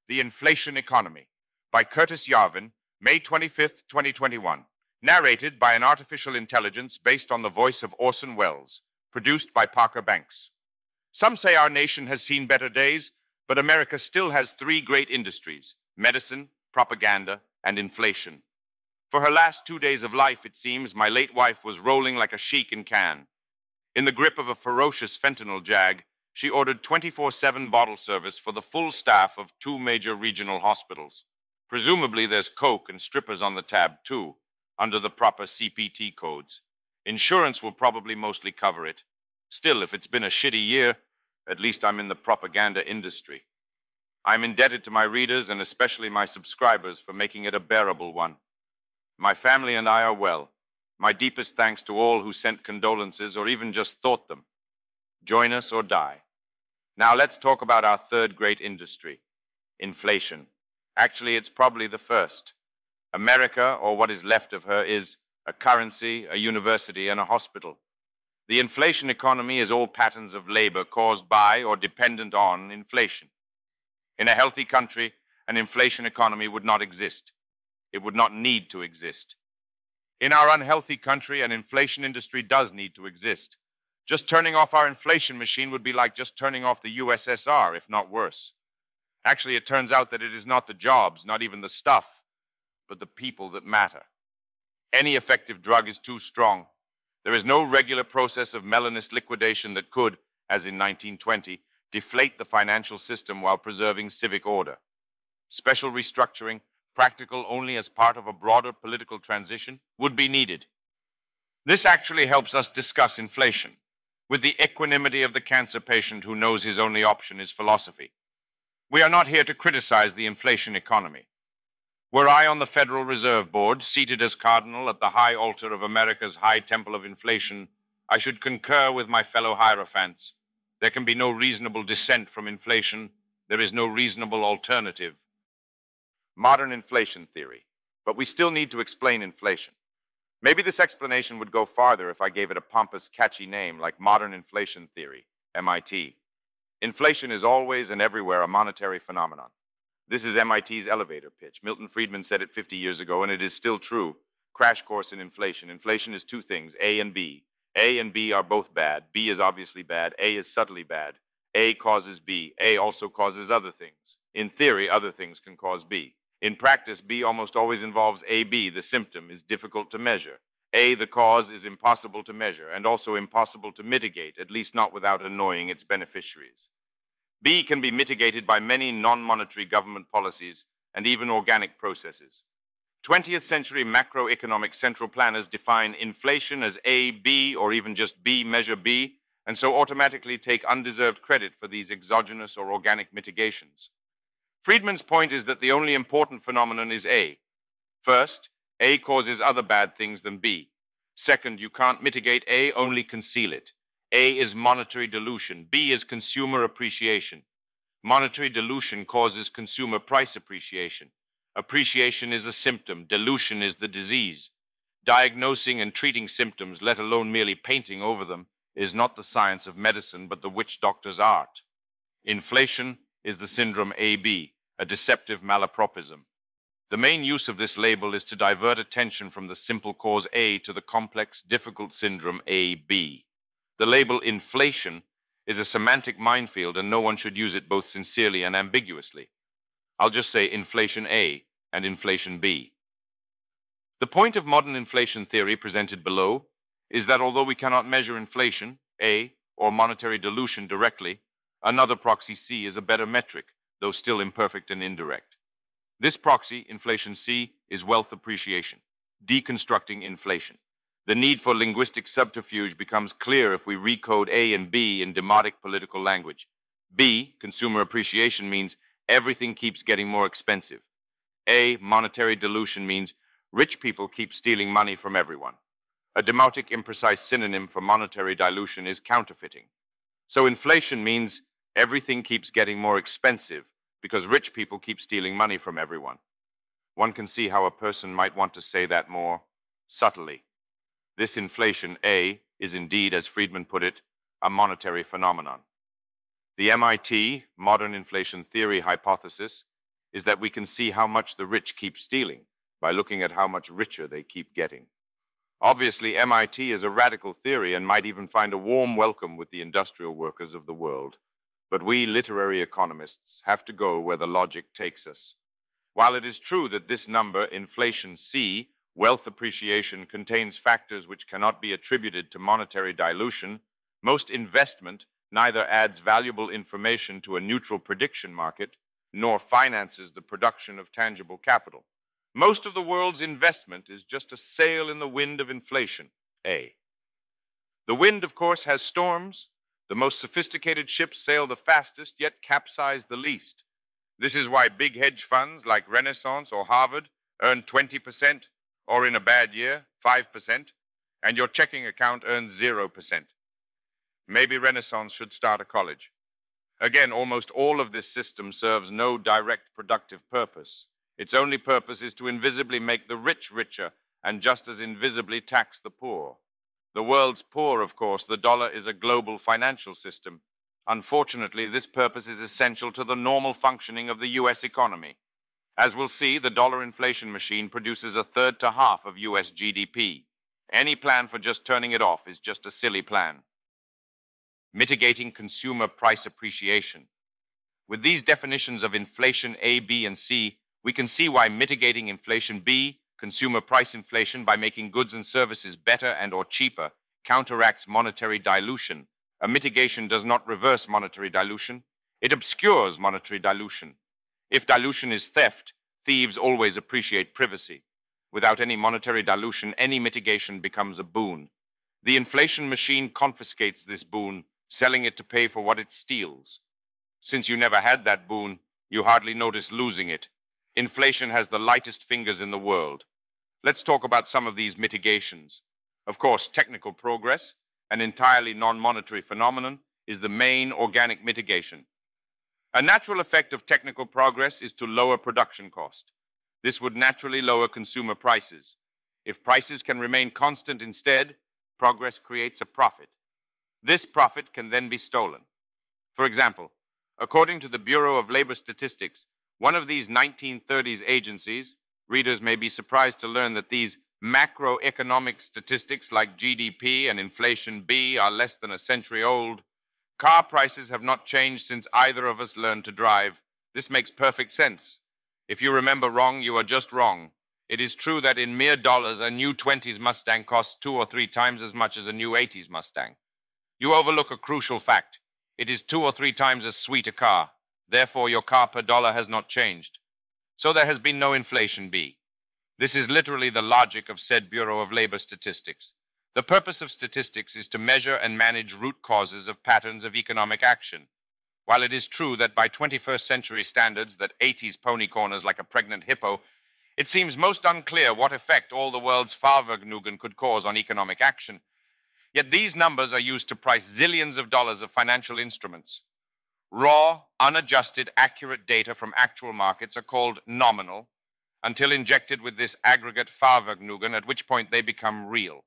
The Inflation Economy by Curtis Yarvin, May 25th, 2021. Narrated by an artificial intelligence based on the voice of Orson Welles. Produced by Parker Banks. Some say our nation has seen better days, but America still has three great industries: medicine, propaganda, and inflation. For her last 2 days of life, it seems, my late wife was rolling like a sheik in Cannes. In the grip of a ferocious fentanyl jag, she ordered 24/7 bottle service for the full staff of 2 major regional hospitals. Presumably there's coke and strippers on the tab too, under the proper CPT codes. Insurance will probably mostly cover it. Still, if it's been a shitty year, at least I'm in the propaganda industry. I'm indebted to my readers and especially my subscribers for making it a bearable one. My family and I are well. My deepest thanks to all who sent condolences or even just thought them. Join us or die. Now let's talk about our third great industry, inflation. Actually, it's probably the first. America, or what is left of her, is a currency, a university, and a hospital. The inflation economy is all patterns of labor caused by or dependent on inflation. In a healthy country, an inflation economy would not exist. It would not need to exist. In our unhealthy country, an inflation industry does need to exist. Just turning off our inflation machine would be like just turning off the USSR, if not worse. Actually, it turns out that it is not the jobs, not even the stuff, but the people that matter. Any effective drug is too strong. There is no regular process of melanist liquidation that could, as in 1920, deflate the financial system while preserving civic order. Special restructuring, practical only as part of a broader political transition, would be needed. This actually helps us discuss inflation with the equanimity of the cancer patient who knows his only option is philosophy. We are not here to criticize the inflation economy. Were I on the Federal Reserve Board, seated as cardinal at the high altar of America's high temple of inflation, I should concur with my fellow hierophants. There can be no reasonable dissent from inflation. There is no reasonable alternative. Modern inflation theory. But we still need to explain inflation. Maybe this explanation would go farther if I gave it a pompous, catchy name like modern inflation theory, MIT. Inflation is always and everywhere a monetary phenomenon. This is MIT's elevator pitch. Milton Friedman said it 50 years ago, and it is still true. Crash course in inflation. Inflation is two things, A and B. A and B are both bad. B is obviously bad. A is subtly bad. A causes B. A also causes other things. In theory, other things can cause B. In practice, B almost always involves AB. The symptom is difficult to measure. A, the cause, is impossible to measure and also impossible to mitigate, at least not without annoying its beneficiaries. B can be mitigated by many non-monetary government policies and even organic processes. 20th century macroeconomic central planners define inflation as A, B, or even just B measure B, and so automatically take undeserved credit for these exogenous or organic mitigations. Friedman's point is that the only important phenomenon is A. First, A causes other bad things than B. Second, you can't mitigate A, only conceal it. A is monetary dilution. B is consumer appreciation. Monetary dilution causes consumer price appreciation. Appreciation is a symptom. Dilution is the disease. Diagnosing and treating symptoms, let alone merely painting over them, is not the science of medicine, but the witch doctor's art. Inflation is the syndrome AB, a deceptive malapropism. The main use of this label is to divert attention from the simple cause A to the complex, difficult syndrome AB. The label inflation is a semantic minefield, and no one should use it both sincerely and ambiguously. I'll just say inflation A and inflation B. The point of modern inflation theory presented below is that although we cannot measure inflation, A, or monetary dilution directly, another proxy C is a better metric, though still imperfect and indirect. This proxy, inflation C, is wealth appreciation, deconstructing inflation. The need for linguistic subterfuge becomes clear if we recode A and B in demotic political language. B, consumer appreciation, means everything keeps getting more expensive. A, monetary dilution, means rich people keep stealing money from everyone. A demotic, imprecise synonym for monetary dilution is counterfeiting. So inflation means everything keeps getting more expensive because rich people keep stealing money from everyone. One can see how a person might want to say that more subtly. This inflation, A, is indeed, as Friedman put it, a monetary phenomenon. The MIT modern inflation theory hypothesis is that we can see how much the rich keep stealing by looking at how much richer they keep getting. Obviously, MIT is a radical theory and might even find a warm welcome with the industrial workers of the world. But we literary economists have to go where the logic takes us. While it is true that this number, inflation C, wealth appreciation, contains factors which cannot be attributed to monetary dilution, most investment neither adds valuable information to a neutral prediction market nor finances the production of tangible capital. Most of the world's investment is just a sail in the wind of inflation, A. The wind, of course, has storms. The most sophisticated ships sail the fastest, yet capsize the least. This is why big hedge funds like Renaissance or Harvard earn 20%, or in a bad year, 5%, and your checking account earns 0%. Maybe Renaissance should start a college. Again, almost all of this system serves no direct productive purpose. Its only purpose is to invisibly make the rich richer and just as invisibly tax the poor. The world's poor, of course. The dollar is a global financial system. Unfortunately, this purpose is essential to the normal functioning of the U.S. economy. As we'll see, the dollar inflation machine produces a third to half of U.S. GDP. Any plan for just turning it off is just a silly plan. Mitigating consumer price appreciation. With these definitions of inflation A, B, and C, we can see why mitigating inflation B, consumer price inflation by making goods and services better and or cheaper, counteracts monetary dilution. A mitigation does not reverse monetary dilution. It obscures monetary dilution. If dilution is theft, thieves always appreciate privacy. Without any monetary dilution, any mitigation becomes a boon. The inflation machine confiscates this boon, selling it to pay for what it steals. Since you never had that boon, you hardly notice losing it. Inflation has the lightest fingers in the world. Let's talk about some of these mitigations. Of course, technical progress, an entirely non-monetary phenomenon, is the main organic mitigation. A natural effect of technical progress is to lower production cost. This would naturally lower consumer prices. If prices can remain constant instead, progress creates a profit. This profit can then be stolen. For example, according to the Bureau of Labor Statistics, one of these 1930s agencies, readers may be surprised to learn that these macroeconomic statistics like GDP and inflation B are less than a century old. Car prices have not changed since either of us learned to drive. This makes perfect sense. If you remember wrong, you are just wrong. It is true that in mere dollars, a new 20s Mustang costs 2 or 3 times as much as a new 80s Mustang. You overlook a crucial fact. It is 2 or 3 times as sweet a car. Therefore, your car per dollar has not changed. So there has been no inflation B. This is literally the logic of said Bureau of Labor Statistics. The purpose of statistics is to measure and manage root causes of patterns of economic action. While it is true that by 21st century standards that 80s pony corners like a pregnant hippo, it seems most unclear what effect all the world's Fahrvergnügen could cause on economic action. Yet these numbers are used to price zillions of dollars of financial instruments. Raw, unadjusted, accurate data from actual markets are called nominal until injected with this aggregate Fahrvergnügen, at which point they become real.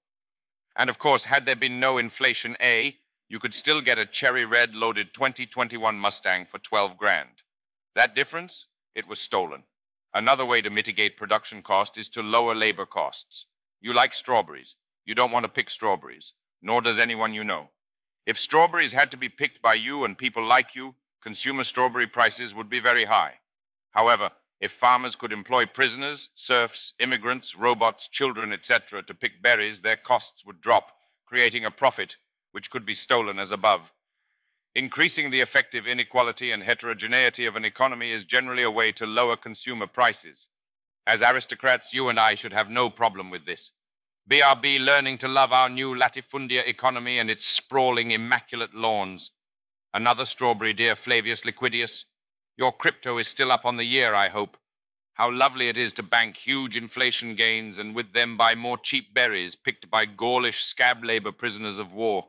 And of course, had there been no inflation A, you could still get a cherry red loaded 2021 Mustang for 12 grand. That difference? It was stolen. Another way to mitigate production cost is to lower labor costs. You like strawberries. You don't want to pick strawberries, nor does anyone you know. If strawberries had to be picked by you and people like you, consumer strawberry prices would be very high. However, if farmers could employ prisoners, serfs, immigrants, robots, children, etc. to pick berries, their costs would drop, creating a profit which could be stolen as above. Increasing the effective inequality and heterogeneity of an economy is generally a way to lower consumer prices. As aristocrats, you and I should have no problem with this. BRB learning to love our new latifundia economy and its sprawling, immaculate lawns. Another strawberry, dear Flavius Liquidius. Your crypto is still up on the year, I hope. How lovely it is to bank huge inflation gains and with them buy more cheap berries picked by Gaulish scab labor prisoners of war.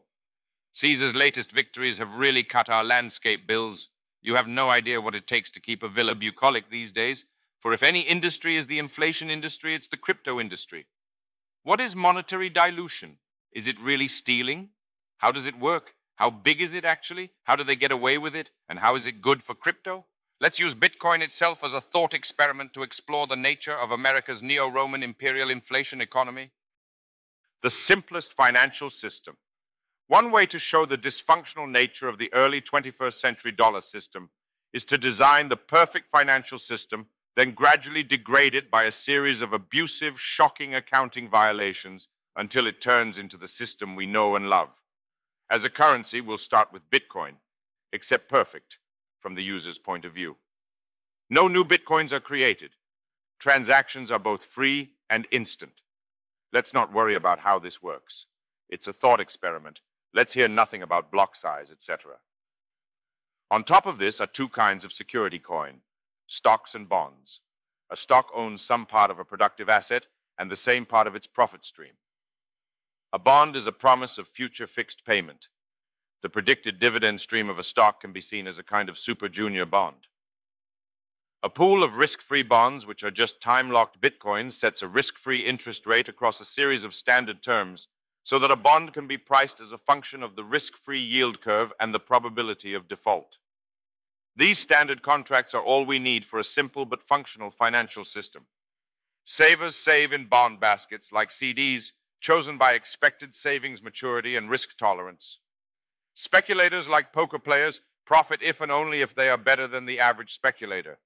Caesar's latest victories have really cut our landscape bills. You have no idea what it takes to keep a villa bucolic these days, for if any industry is the inflation industry, it's the crypto industry. What is monetary dilution? Is it really stealing? How does it work? How big is it actually? How do they get away with it? And how is it good for crypto? Let's use Bitcoin itself as a thought experiment to explore the nature of America's neo-Roman imperial inflation economy. The simplest financial system. One way to show the dysfunctional nature of the early 21st century dollar system is to design the perfect financial system, then gradually degrade it by a series of abusive, shocking accounting violations until it turns into the system we know and love. As a currency, we'll start with Bitcoin, except perfect from the user's point of view. No new Bitcoins are created. Transactions are both free and instant. Let's not worry about how this works. It's a thought experiment. Let's hear nothing about block size, etc. On top of this are two kinds of security coin, stocks and bonds. A stock owns some part of a productive asset and the same part of its profit stream. A bond is a promise of future fixed payment. The predicted dividend stream of a stock can be seen as a kind of super junior bond. A pool of risk-free bonds, which are just time-locked Bitcoins, sets a risk-free interest rate across a series of standard terms so that a bond can be priced as a function of the risk-free yield curve and the probability of default. These standard contracts are all we need for a simple but functional financial system. Savers save in bond baskets like CDs, chosen by expected savings maturity and risk tolerance. Speculators, like poker players, profit if and only if they are better than the average speculator.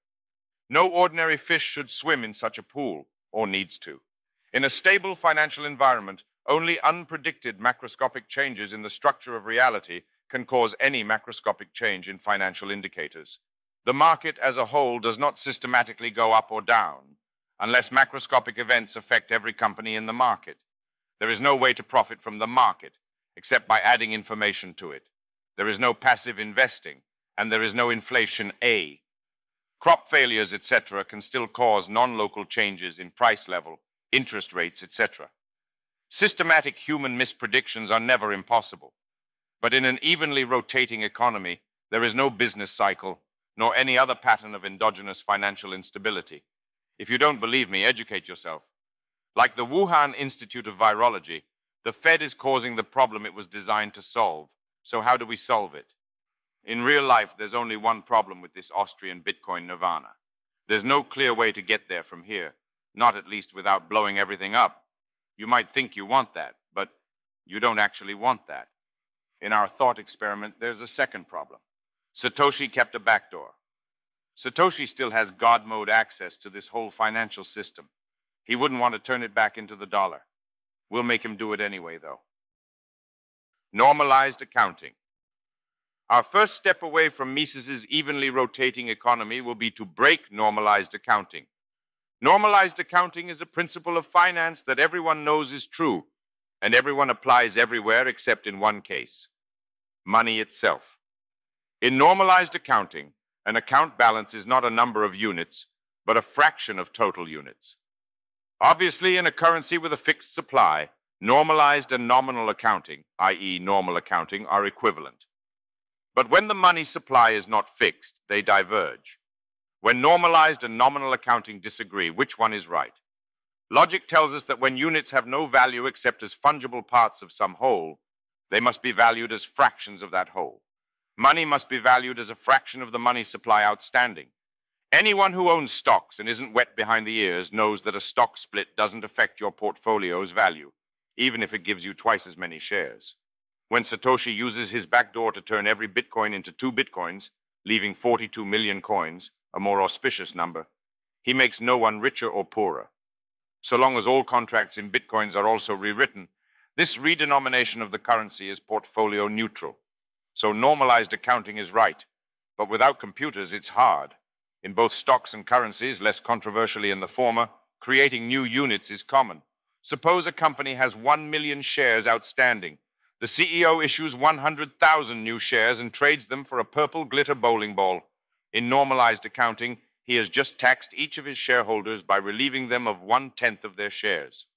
No ordinary fish should swim in such a pool, or needs to. In a stable financial environment, only unpredicted macroscopic changes in the structure of reality can cause any macroscopic change in financial indicators. The market as a whole does not systematically go up or down, unless macroscopic events affect every company in the market. There is no way to profit from the market, except by adding information to it. There is no passive investing, and there is no inflation A. Crop failures, etc., can still cause non-local changes in price level, interest rates, etc. Systematic human mispredictions are never impossible. But in an evenly rotating economy, there is no business cycle, nor any other pattern of endogenous financial instability. If you don't believe me, educate yourself. Like the Wuhan Institute of Virology, the Fed is causing the problem it was designed to solve. So how do we solve it? In real life, there's only one problem with this Austrian Bitcoin nirvana. There's no clear way to get there from here, not at least without blowing everything up. You might think you want that, but you don't actually want that. In our thought experiment, there's a second problem. Satoshi kept a backdoor. Satoshi still has God mode access to this whole financial system. He wouldn't want to turn it back into the dollar. We'll make him do it anyway, though. Normalized accounting. Our first step away from Mises's evenly rotating economy will be to break normalized accounting. Normalized accounting is a principle of finance that everyone knows is true, and everyone applies everywhere except in one case: money itself. In normalized accounting, an account balance is not a number of units, but a fraction of total units. Obviously, in a currency with a fixed supply, normalized and nominal accounting, i.e. normal accounting, are equivalent. But when the money supply is not fixed, they diverge. When normalized and nominal accounting disagree, which one is right? Logic tells us that when units have no value except as fungible parts of some whole, they must be valued as fractions of that whole. Money must be valued as a fraction of the money supply outstanding. Anyone who owns stocks and isn't wet behind the ears knows that a stock split doesn't affect your portfolio's value, even if it gives you twice as many shares. When Satoshi uses his backdoor to turn every Bitcoin into 2 Bitcoins, leaving 42 million coins, a more auspicious number, he makes no one richer or poorer. So long as all contracts in Bitcoins are also rewritten, this redenomination of the currency is portfolio neutral. So normalized accounting is right, but without computers it's hard. In both stocks and currencies, less controversially in the former, creating new units is common. Suppose a company has 1 million shares outstanding. The CEO issues 100,000 new shares and trades them for a purple glitter bowling ball. In normalized accounting, he has just taxed each of his shareholders by relieving them of 1/10 of their shares.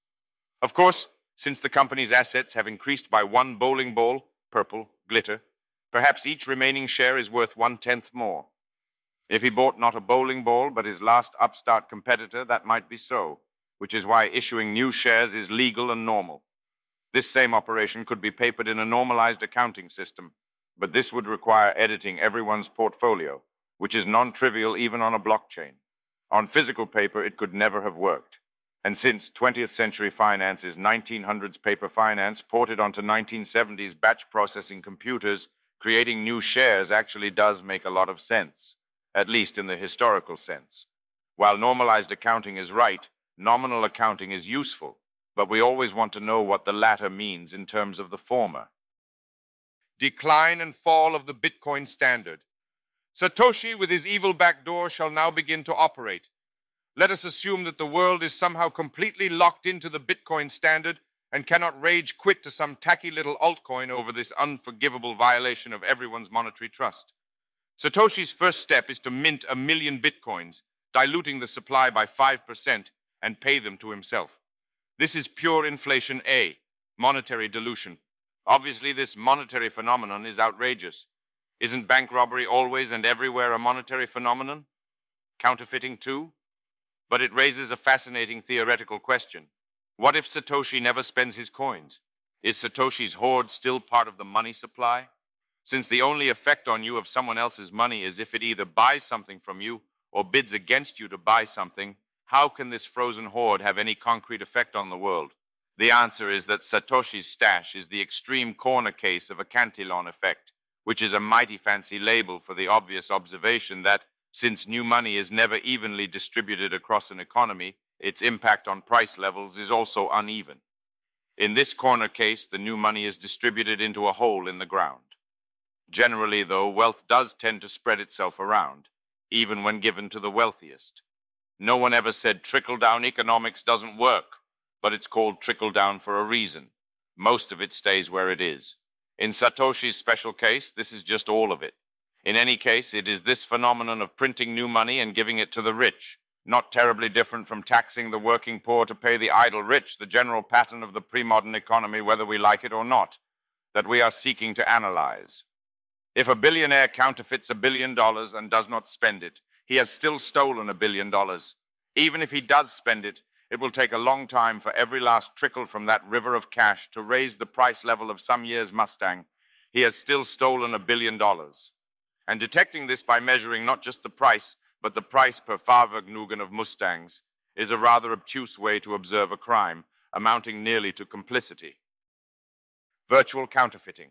Of course, since the company's assets have increased by 1 bowling ball, purple, glitter, perhaps each remaining share is worth 1/10 more. If he bought not a bowling ball, but his last upstart competitor, that might be so, which is why issuing new shares is legal and normal. This same operation could be papered in a normalized accounting system, but this would require editing everyone's portfolio, which is non-trivial even on a blockchain. On physical paper, it could never have worked. And since 20th century finance is 1900s paper finance ported onto 1970s batch processing computers, creating new shares actually does make a lot of sense, at least in the historical sense. While normalized accounting is right, nominal accounting is useful, but we always want to know what the latter means in terms of the former. Decline and fall of the Bitcoin standard. Satoshi, with his evil backdoor, shall now begin to operate. Let us assume that the world is somehow completely locked into the Bitcoin standard and cannot rage quit to some tacky little altcoin over this unforgivable violation of everyone's monetary trust. Satoshi's first step is to mint 1 million Bitcoins, diluting the supply by 5%, and pay them to himself. This is pure inflation A, monetary dilution. Obviously, this monetary phenomenon is outrageous. Isn't bank robbery always and everywhere a monetary phenomenon? Counterfeiting too? But it raises a fascinating theoretical question. What if Satoshi never spends his coins? Is Satoshi's hoard still part of the money supply? Since the only effect on you of someone else's money is if it either buys something from you or bids against you to buy something, how can this frozen hoard have any concrete effect on the world? The answer is that Satoshi's stash is the extreme corner case of a Cantillon effect, which is a mighty fancy label for the obvious observation that, since new money is never evenly distributed across an economy, its impact on price levels is also uneven. In this corner case, the new money is distributed into a hole in the ground. Generally, though, wealth does tend to spread itself around, even when given to the wealthiest. No one ever said trickle-down economics doesn't work, but it's called trickle-down for a reason. Most of it stays where it is. In Satoshi's special case, this is just all of it. In any case, it is this phenomenon of printing new money and giving it to the rich, not terribly different from taxing the working poor to pay the idle rich, the general pattern of the pre-modern economy, whether we like it or not, that we are seeking to analyze. If a billionaire counterfeits $1 billion and does not spend it, he has still stolen $1 billion. Even if he does spend it, it will take a long time for every last trickle from that river of cash to raise the price level of some year's Mustang. He has still stolen $1 billion. And detecting this by measuring not just the price, but the price per Fahrvergnügen of Mustangs, is a rather obtuse way to observe a crime, amounting nearly to complicity. Virtual counterfeiting.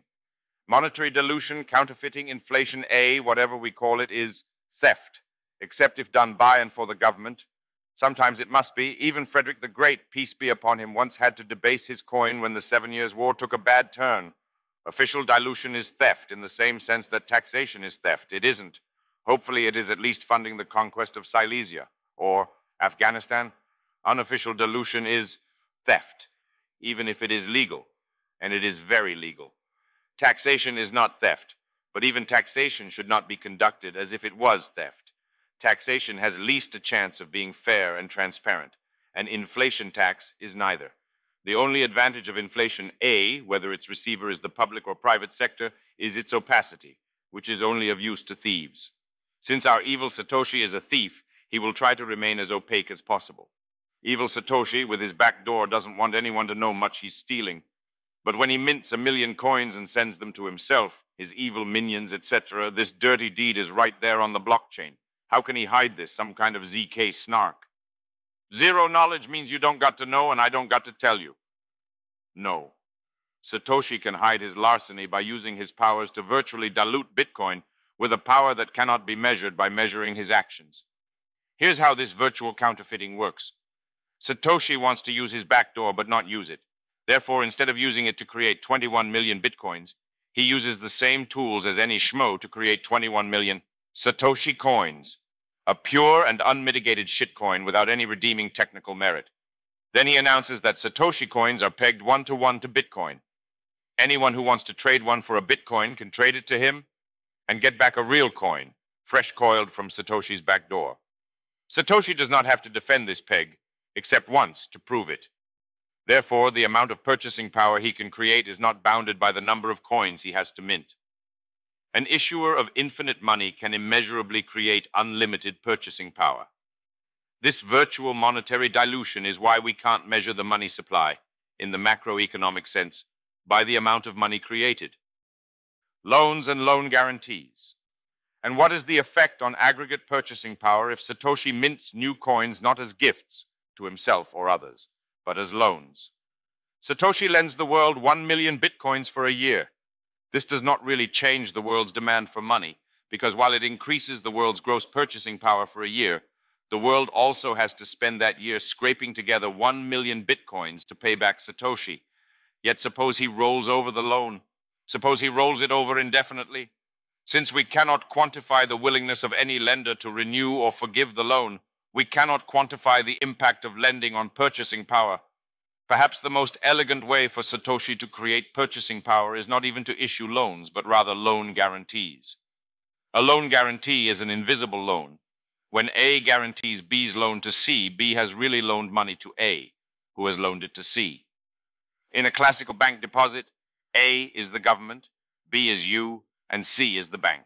Monetary dilution, counterfeiting, inflation A, whatever we call it, is theft, except if done by and for the government. Sometimes it must be. Even Frederick the Great, peace be upon him, once had to debase his coin when the 7 Years' War took a bad turn. Official dilution is theft in the same sense that taxation is theft. It isn't. Hopefully it is at least funding the conquest of Silesia or Afghanistan. Unofficial dilution is theft, even if it is legal, and it is very legal. Taxation is not theft, but even taxation should not be conducted as if it was theft. Taxation has least a chance of being fair and transparent, and inflation tax is neither. The only advantage of inflation A, whether its receiver is the public or private sector, is its opacity, which is only of use to thieves. Since our evil Satoshi is a thief, he will try to remain as opaque as possible. Evil Satoshi, with his back door, doesn't want anyone to know much he's stealing. But when he mints 1 million coins and sends them to himself, his evil minions, etc., this dirty deed is right there on the blockchain. How can he hide this? Some kind of ZK snark. Zero knowledge means you don't got to know and I don't got to tell you. No. Satoshi can hide his larceny by using his powers to virtually dilute Bitcoin with a power that cannot be measured by measuring his actions. Here's how this virtual counterfeiting works. Satoshi wants to use his backdoor but not use it. Therefore, instead of using it to create 21 million Bitcoins, he uses the same tools as any schmo to create 21 million Satoshi coins, a pure and unmitigated shitcoin without any redeeming technical merit. Then he announces that Satoshi coins are pegged 1-to-1 to Bitcoin. Anyone who wants to trade one for a Bitcoin can trade it to him and get back a real coin, fresh coiled from Satoshi's back door. Satoshi does not have to defend this peg, except once to prove it. Therefore, the amount of purchasing power he can create is not bounded by the number of coins he has to mint. An issuer of infinite money can immeasurably create unlimited purchasing power. This virtual monetary dilution is why we can't measure the money supply, in the macroeconomic sense, by the amount of money created. Loans and loan guarantees. And what is the effect on aggregate purchasing power if Satoshi mints new coins not as gifts to himself or others, but as loans? Satoshi lends the world 1 million bitcoins for a year. This does not really change the world's demand for money, because while it increases the world's gross purchasing power for a year, the world also has to spend that year scraping together 1 million bitcoins to pay back Satoshi. Yet suppose he rolls over the loan. Suppose he rolls it over indefinitely. Since we cannot quantify the willingness of any lender to renew or forgive the loan, we cannot quantify the impact of lending on purchasing power. Perhaps the most elegant way for Satoshi to create purchasing power is not even to issue loans, but rather loan guarantees. A loan guarantee is an invisible loan. When A guarantees B's loan to C, B has really loaned money to A, who has loaned it to C. In a classical bank deposit, A is the government, B is you, and C is the bank.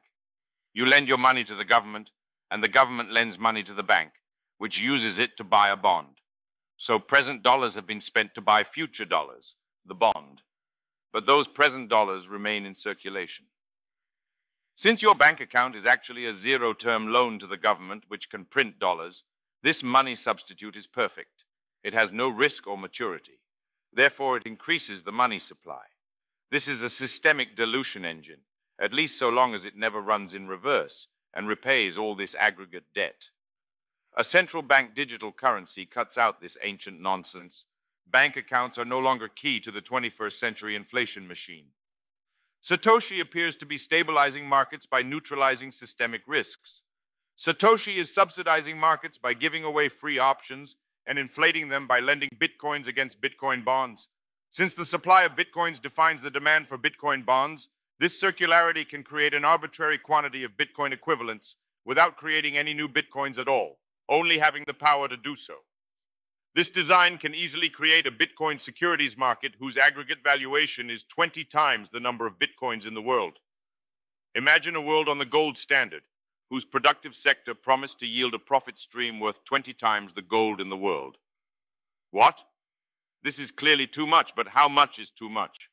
You lend your money to the government, and the government lends money to the bank, which uses it to buy a bond. So present dollars have been spent to buy future dollars, the bond. But those present dollars remain in circulation. Since your bank account is actually a zero-term loan to the government which can print dollars, this money substitute is perfect. It has no risk or maturity. Therefore, it increases the money supply. This is a systemic dilution engine, at least so long as it never runs in reverse and repays all this aggregate debt. A central bank digital currency cuts out this ancient nonsense. Bank accounts are no longer key to the 21st century inflation machine. Satoshi appears to be stabilizing markets by neutralizing systemic risks. Satoshi is subsidizing markets by giving away free options and inflating them by lending bitcoins against bitcoin bonds. Since the supply of bitcoins defines the demand for bitcoin bonds, this circularity can create an arbitrary quantity of bitcoin equivalents without creating any new bitcoins at all, only having the power to do so. This design can easily create a Bitcoin securities market whose aggregate valuation is 20 times the number of Bitcoins in the world. Imagine a world on the gold standard, whose productive sector promised to yield a profit stream worth 20 times the gold in the world. What? This is clearly too much, but how much is too much?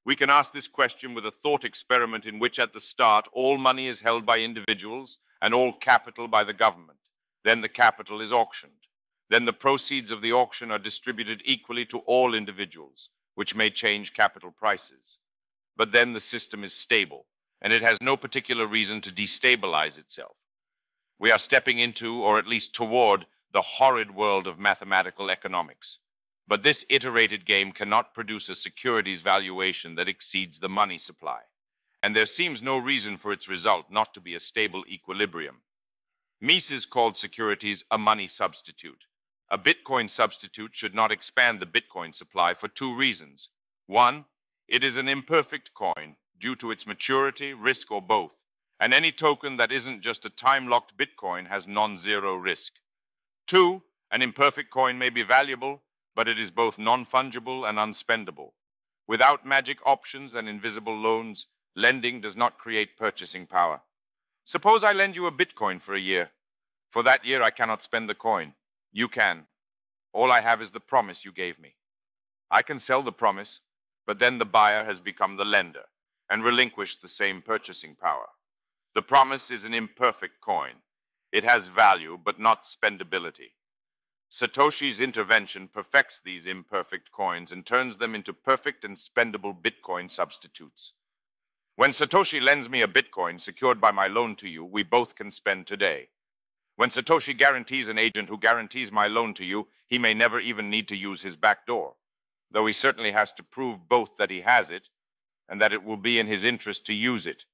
We can ask this question with a thought experiment in which at the start all money is held by individuals and all capital by the government. Then the capital is auctioned. Then the proceeds of the auction are distributed equally to all individuals, which may change capital prices. But then the system is stable, and it has no particular reason to destabilize itself. We are stepping into, or at least toward, the horrid world of mathematical economics. But this iterated game cannot produce a securities valuation that exceeds the money supply, and there seems no reason for its result not to be a stable equilibrium. Mises called securities a money substitute. A Bitcoin substitute should not expand the Bitcoin supply for two reasons. One, it is an imperfect coin due to its maturity, risk, or both, and any token that isn't just a time-locked Bitcoin has non-zero risk. Two, an imperfect coin may be valuable, but it is both non-fungible and unspendable. Without magic options and invisible loans, lending does not create purchasing power. Suppose I lend you a Bitcoin for a year. For that year, I cannot spend the coin. You can. All I have is the promise you gave me. I can sell the promise, but then the buyer has become the lender and relinquished the same purchasing power. The promise is an imperfect coin. It has value, but not spendability. Satoshi's intervention perfects these imperfect coins and turns them into perfect and spendable Bitcoin substitutes. When Satoshi lends me a Bitcoin secured by my loan to you, we both can spend today. When Satoshi guarantees an agent who guarantees my loan to you, he may never even need to use his back door, though he certainly has to prove both that he has it and that it will be in his interest to use it.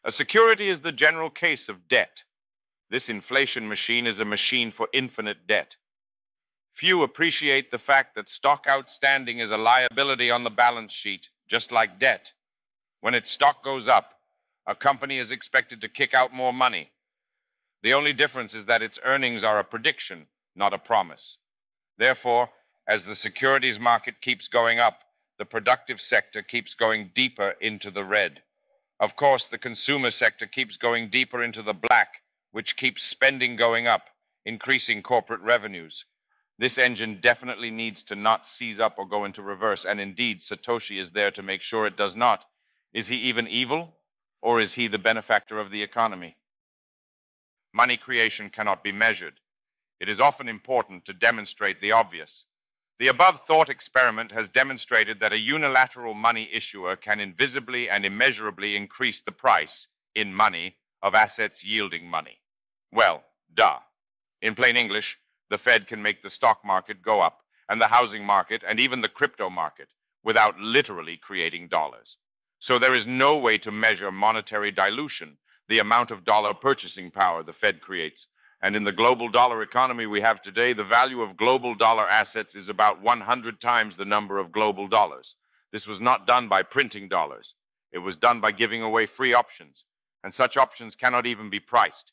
A security is the general case of debt. This inflation machine is a machine for infinite debt. Few appreciate the fact that stock outstanding is a liability on the balance sheet, just like debt. When its stock goes up, a company is expected to kick out more money. The only difference is that its earnings are a prediction, not a promise. Therefore, as the securities market keeps going up, the productive sector keeps going deeper into the red. Of course, the consumer sector keeps going deeper into the black, which keeps spending going up, increasing corporate revenues. This engine definitely needs to not seize up or go into reverse, and indeed, Satoshi is there to make sure it does not. Is he even evil? Or is he the benefactor of the economy? Money creation cannot be measured. It is often important to demonstrate the obvious. The above thought experiment has demonstrated that a unilateral money issuer can invisibly and immeasurably increase the price, in money, of assets yielding money. Well, duh. In plain English, the Fed can make the stock market go up, and the housing market, and even the crypto market, without literally creating dollars. So there is no way to measure monetary dilution, the amount of dollar purchasing power the Fed creates. And in the global dollar economy we have today, the value of global dollar assets is about 100 times the number of global dollars. This was not done by printing dollars. It was done by giving away free options, and such options cannot even be priced.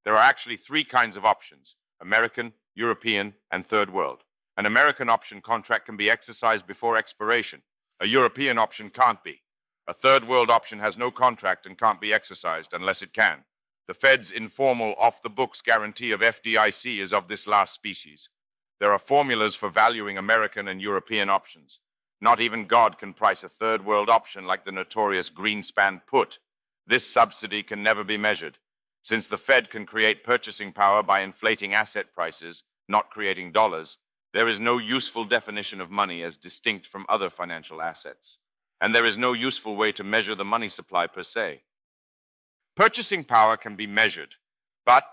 There are actually three kinds of options: American, European, and Third World. An American option contract can be exercised before expiration. A European option can't be. A Third World option has no contract and can't be exercised unless it can. The Fed's informal, off-the-books guarantee of FDIC is of this last species. There are formulas for valuing American and European options. Not even God can price a Third World option like the notorious Greenspan put. This subsidy can never be measured. Since the Fed can create purchasing power by inflating asset prices, not creating dollars, there is no useful definition of money as distinct from other financial assets. And there is no useful way to measure the money supply per se. Purchasing power can be measured, but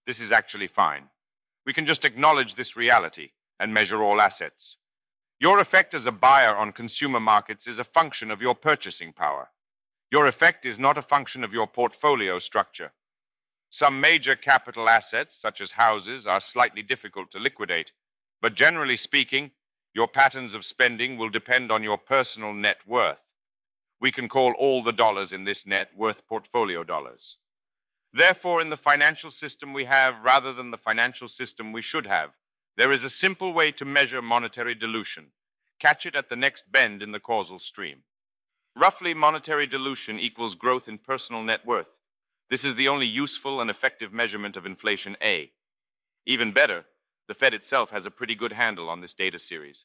this is actually fine. We can just acknowledge this reality and measure all assets. Your effect as a buyer on consumer markets is a function of your purchasing power. Your effect is not a function of your portfolio structure. Some major capital assets, such as houses, are slightly difficult to liquidate, but generally speaking, your patterns of spending will depend on your personal net worth. We can call all the dollars in this net worth portfolio dollars. Therefore, in the financial system we have, rather than the financial system we should have, there is a simple way to measure monetary dilution. Catch it at the next bend in the causal stream. Roughly, monetary dilution equals growth in personal net worth. This is the only useful and effective measurement of inflation A. Even better, the Fed itself has a pretty good handle on this data series.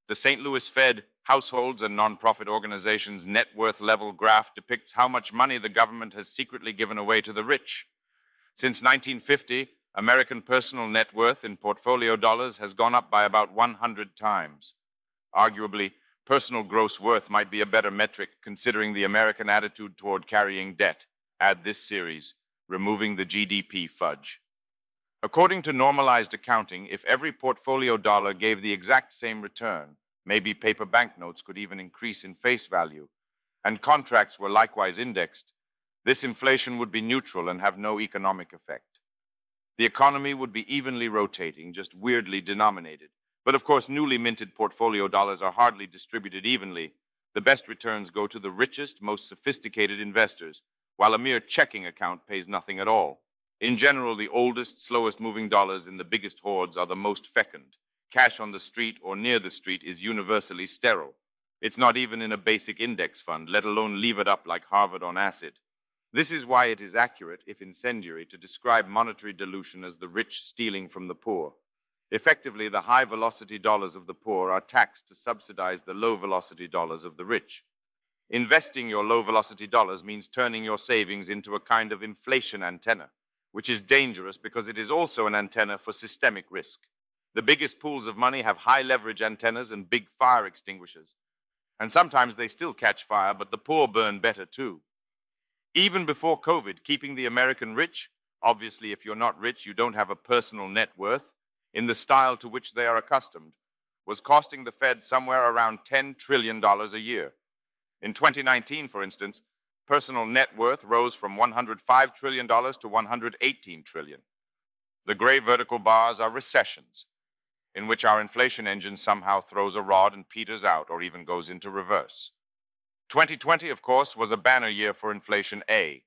The St. Louis Fed Households and Nonprofit Organizations Net Worth Level graph depicts how much money the government has secretly given away to the rich. Since 1950, American personal net worth in portfolio dollars has gone up by about 100 times. Arguably, personal gross worth might be a better metric considering the American attitude toward carrying debt. Add this series, removing the GDP fudge. According to normalized accounting, if every portfolio dollar gave the exact same return, maybe paper banknotes could even increase in face value, and contracts were likewise indexed, this inflation would be neutral and have no economic effect. The economy would be evenly rotating, just weirdly denominated. But of course, newly minted portfolio dollars are hardly distributed evenly. The best returns go to the richest, most sophisticated investors, while a mere checking account pays nothing at all. In general, the oldest, slowest moving dollars in the biggest hoards are the most fecund. Cash on the street or near the street is universally sterile. It's not even in a basic index fund, let alone leave it up like Harvard on acid. This is why it is accurate, if incendiary, to describe monetary dilution as the rich stealing from the poor. Effectively, the high-velocity dollars of the poor are taxed to subsidize the low-velocity dollars of the rich. Investing your low-velocity dollars means turning your savings into a kind of inflation antenna, which is dangerous because it is also an antenna for systemic risk. The biggest pools of money have high leverage antennas and big fire extinguishers. And sometimes they still catch fire, but the poor burn better too. Even before COVID, keeping the American rich, obviously if you're not rich, you don't have a personal net worth, in the style to which they are accustomed, was costing the Fed somewhere around $10 trillion a year. In 2019, for instance, personal net worth rose from $105 trillion to $118 trillion. The gray vertical bars are recessions, in which our inflation engine somehow throws a rod and peters out or even goes into reverse. 2020, of course, was a banner year for inflation A,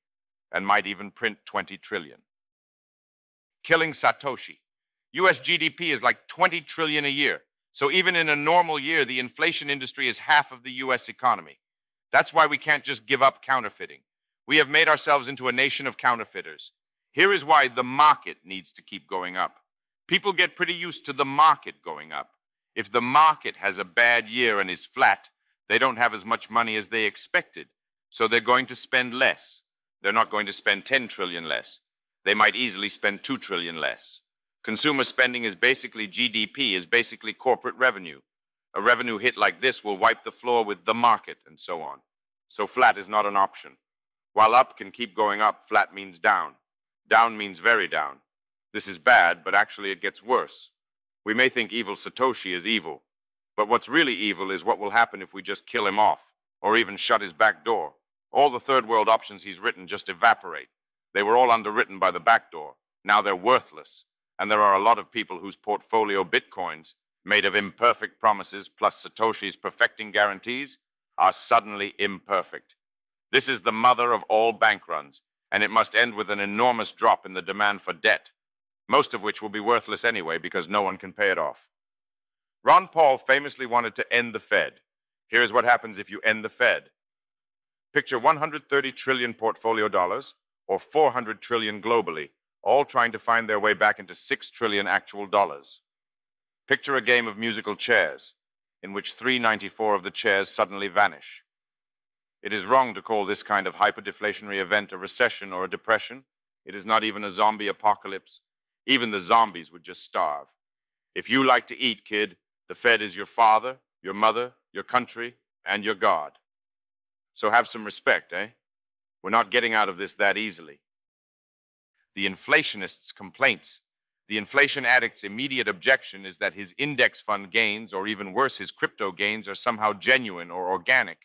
and might even print 20 trillion. Killing Satoshi. US GDP is like 20 trillion a year, so even in a normal year, the inflation industry is half of the US economy. That's why we can't just give up counterfeiting. We have made ourselves into a nation of counterfeiters. Here is why the market needs to keep going up. People get pretty used to the market going up. If the market has a bad year and is flat, they don't have as much money as they expected, so they're going to spend less. They're not going to spend 10 trillion less. They might easily spend 2 trillion less. Consumer spending is basically GDP, is basically corporate revenue. A revenue hit like this will wipe the floor with the market and so on. So flat is not an option. While up can keep going up, flat means down. Down means very down. This is bad, but actually it gets worse. We may think evil Satoshi is evil, but what's really evil is what will happen if we just kill him off, or even shut his back door. All the third world options he's written just evaporate. They were all underwritten by the back door. Now they're worthless. And there are a lot of people whose portfolio bitcoins, made of imperfect promises plus Satoshi's perfecting guarantees, are suddenly imperfect. This is the mother of all bank runs, and it must end with an enormous drop in the demand for debt, most of which will be worthless anyway because no one can pay it off. Ron Paul famously wanted to end the Fed. Here's what happens if you end the Fed. Picture 130 trillion portfolio dollars, or 400 trillion globally, all trying to find their way back into 6 trillion actual dollars. Picture a game of musical chairs, in which 394 of the chairs suddenly vanish. It is wrong to call this kind of hyperdeflationary event a recession or a depression. It is not even a zombie apocalypse. Even the zombies would just starve. If you like to eat, kid, the Fed is your father, your mother, your country, and your God. So have some respect, eh? We're not getting out of this that easily. The inflationist's complaints. The inflation addict's immediate objection is that his index fund gains, or even worse, his crypto gains, are somehow genuine or organic.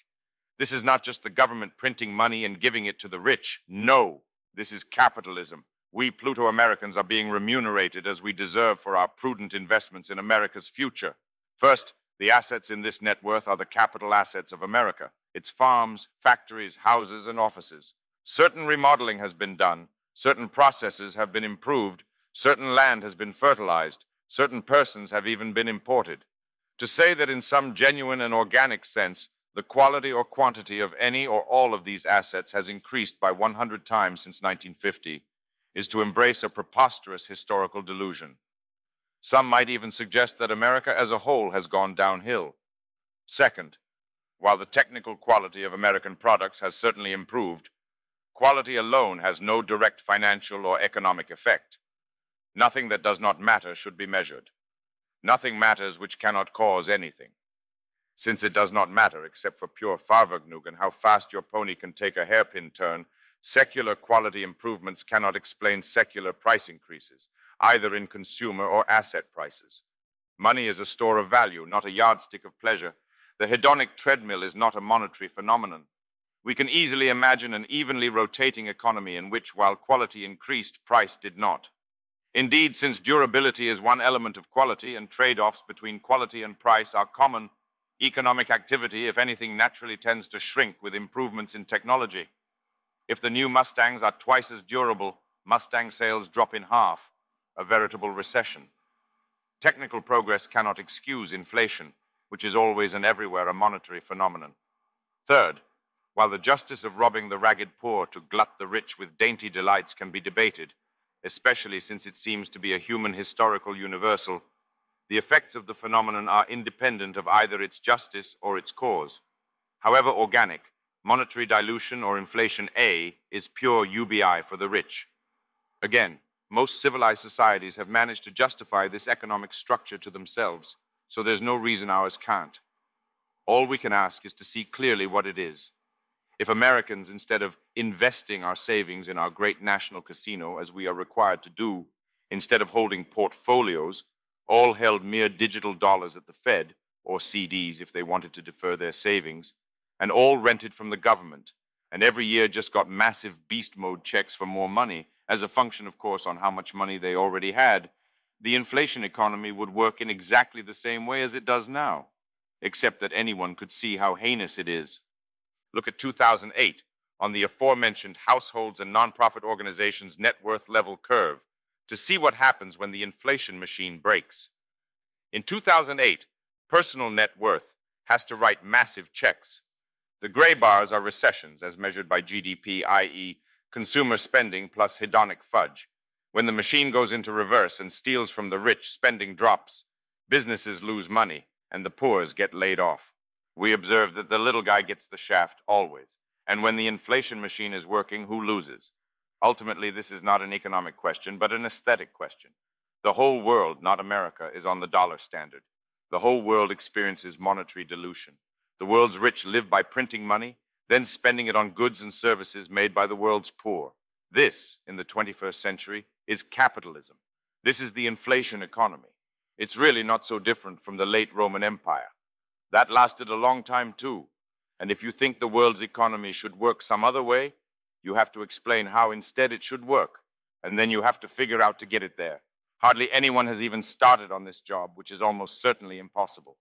This is not just the government printing money and giving it to the rich. No, this is capitalism. We Pluto-Americans are being remunerated as we deserve for our prudent investments in America's future. First, the assets in this net worth are the capital assets of America. Its farms, factories, houses, and offices. Certain remodeling has been done. Certain processes have been improved. Certain land has been fertilized. Certain persons have even been imported. To say that in some genuine and organic sense, the quality or quantity of any or all of these assets has increased by 100 times since 1950 is to embrace a preposterous historical delusion. Some might even suggest that America as a whole has gone downhill. Second, while the technical quality of American products has certainly improved, quality alone has no direct financial or economic effect. Nothing that does not matter should be measured. Nothing matters which cannot cause anything. Since it does not matter except for pure Fahrvergnügen how fast your pony can take a hairpin turn, secular quality improvements cannot explain secular price increases, either in consumer or asset prices. Money is a store of value, not a yardstick of pleasure. The hedonic treadmill is not a monetary phenomenon. We can easily imagine an evenly rotating economy in which, while quality increased, price did not. Indeed, since durability is one element of quality and trade-offs between quality and price are common, economic activity, if anything, naturally tends to shrink with improvements in technology. If the new Mustangs are twice as durable, Mustang sales drop in half, a veritable recession. Technical progress cannot excuse inflation, which is always and everywhere a monetary phenomenon. Third, while the justice of robbing the ragged poor to glut the rich with dainty delights can be debated, especially since it seems to be a human historical universal, the effects of the phenomenon are independent of either its justice or its cause. However organic, monetary dilution or inflation A is pure UBI for the rich. Again, most civilized societies have managed to justify this economic structure to themselves, so there's no reason ours can't. All we can ask is to see clearly what it is. If Americans, instead of investing our savings in our great national casino, as we are required to do, instead of holding portfolios, all held mere digital dollars at the Fed, or CDs if they wanted to defer their savings, and all rented from the government, and every year just got massive beast mode checks for more money, as a function, of course, on how much money they already had, the inflation economy would work in exactly the same way as it does now, except that anyone could see how heinous it is. Look at 2008 on the aforementioned households and nonprofit organizations' net worth level curve to see what happens when the inflation machine breaks. In 2008, personal net worth has to write massive checks. The gray bars are recessions as measured by GDP, i.e., consumer spending plus hedonic fudge. When the machine goes into reverse and steals from the rich, spending drops, businesses lose money, and the poors get laid off. We observe that the little guy gets the shaft always, And when the inflation machine is working, who loses? Ultimately, this is not an economic question, but an aesthetic question. The whole world, not America, is on the dollar standard. The whole world experiences monetary dilution. The world's rich live by printing money, then spending it on goods and services made by the world's poor. This, in the 21st century, is capitalism. This is the inflation economy. It's really not so different from the late Roman Empire. That lasted a long time, too. And if you think the world's economy should work some other way, you have to explain how instead it should work. And then you have to figure out to get it there. Hardly anyone has even started on this job, which is almost certainly impossible.